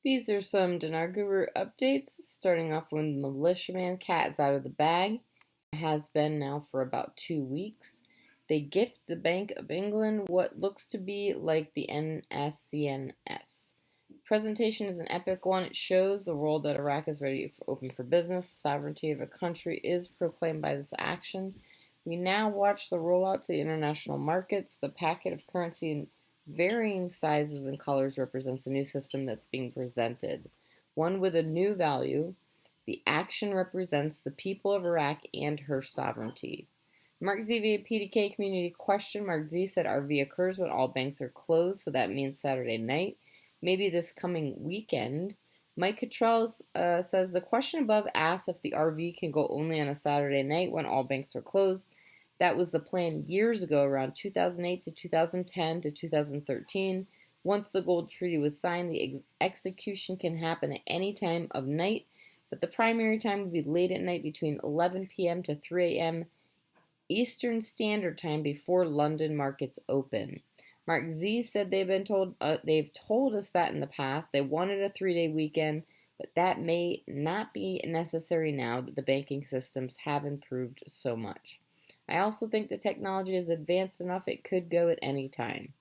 These are some Dinar Guru updates, starting off with Militiaman Cat is out of the bag. It has been now for about 2 weeks. They gift the Bank of England what looks to be like the NSCNS. Presentation is an epic one. It shows the world that Iraq is ready for open for business. The sovereignty of a country is proclaimed by this action. We now watch the rollout to the international markets. The packet of currency in varying sizes and colors represents a new system that's being presented, one with a new value. The action represents the people of Iraq and her sovereignty. Mark Z via PDK community question. Mark Z said RV occurs when all banks are closed, so that means Saturday night, maybe this coming weekend. Mike Cottrell says the question above asks if the RV can go only on a Saturday night when all banks are closed. That was the plan years ago, around 2008 to 2010 to 2013. Once the Gold Treaty was signed, the execution can happen at any time of night, but the primary time would be late at night between 11 p.m. to 3 a.m. Eastern Standard Time before London markets open. Mark Z said they've told us that in the past. They wanted a 3-day weekend, but that may not be necessary now that the banking systems have improved so much. I also think the technology is advanced enough it could go at any time.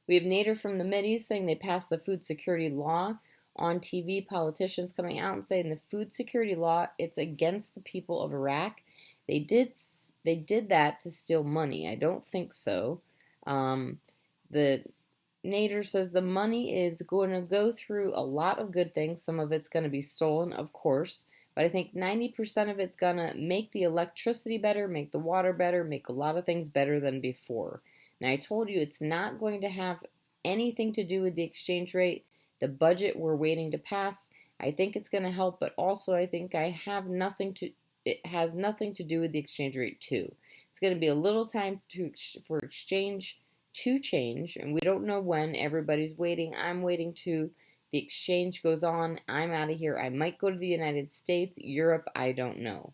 We have Nader from the Mideast saying they passed the food security law. On TV, politicians coming out and saying the food security law, it's against the people of Iraq. They did that to steal money. I don't think so. The Nader says the money is going to go through a lot of good things. Some of it's going to be stolen, of course. But I think 90% of it's going to make the electricity better, make the water better, make a lot of things better than before. Now, I told you it's not going to have anything to do with the exchange rate. The budget we're waiting to pass, I think it's going to help, but also I think it has nothing to do with the exchange rate too. It's going to be a little time for exchange to change, and we don't know when. Everybody's waiting. I'm waiting too. The exchange goes on. I'm out of here. I might go to the United States, Europe, I don't know.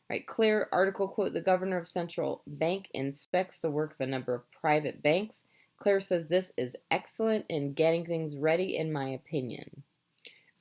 Right, Claire article quote, the governor of central bank inspects the work of a number of private banks. Claire says this is excellent in getting things ready, in my opinion.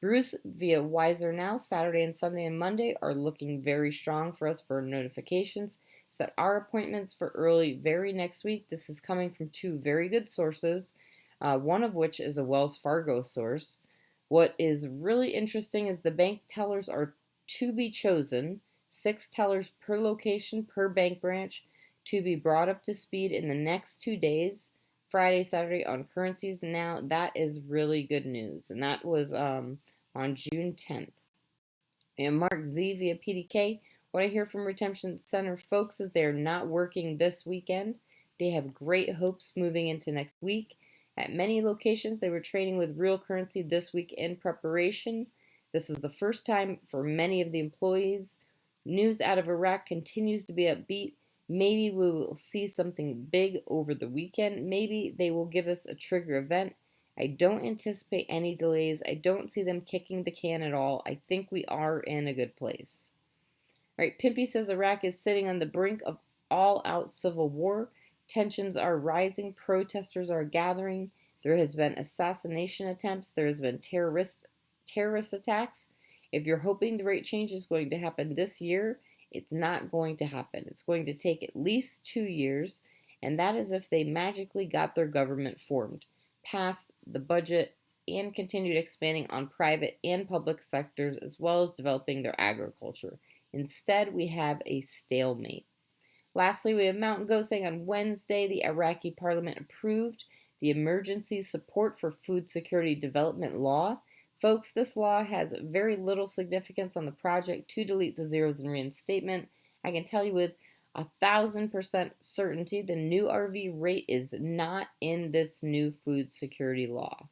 Bruce via Wiser Now, Saturday and Sunday and Monday are looking very strong for us for notifications. Set our appointments for early very next week. This is coming from two very good sources. One of which is a Wells Fargo source. What is really interesting is the bank tellers are to be chosen, 6 tellers per location per bank branch, to be brought up to speed in the next 2 days, Friday, Saturday, on currencies. Now, that is really good news, and that was on June 10th. And Mark Z via PDK, what I hear from Retention Center folks is they are not working this weekend. They have great hopes moving into next week. At many locations, they were trading with real currency this week in preparation. This was the first time for many of the employees. News out of Iraq continues to be upbeat. Maybe we will see something big over the weekend. Maybe they will give us a trigger event. I don't anticipate any delays. I don't see them kicking the can at all. I think we are in a good place. All right, Pimpy says Iraq is sitting on the brink of all-out civil war. Tensions are rising. Protesters are gathering. There has been assassination attempts. There has been terrorist attacks. If you're hoping the rate change is going to happen this year, it's not going to happen. It's going to take at least 2 years, and that is if they magically got their government formed, passed the budget, and continued expanding on private and public sectors, as well as developing their agriculture. Instead, we have a stalemate. Lastly, we have Mountain Goat saying on Wednesday the Iraqi parliament approved the Emergency Support for Food Security Development law. Folks, this law has very little significance on the project to delete the zeros in reinstatement. I can tell you with 1,000% certainty the new RV rate is not in this new food security law.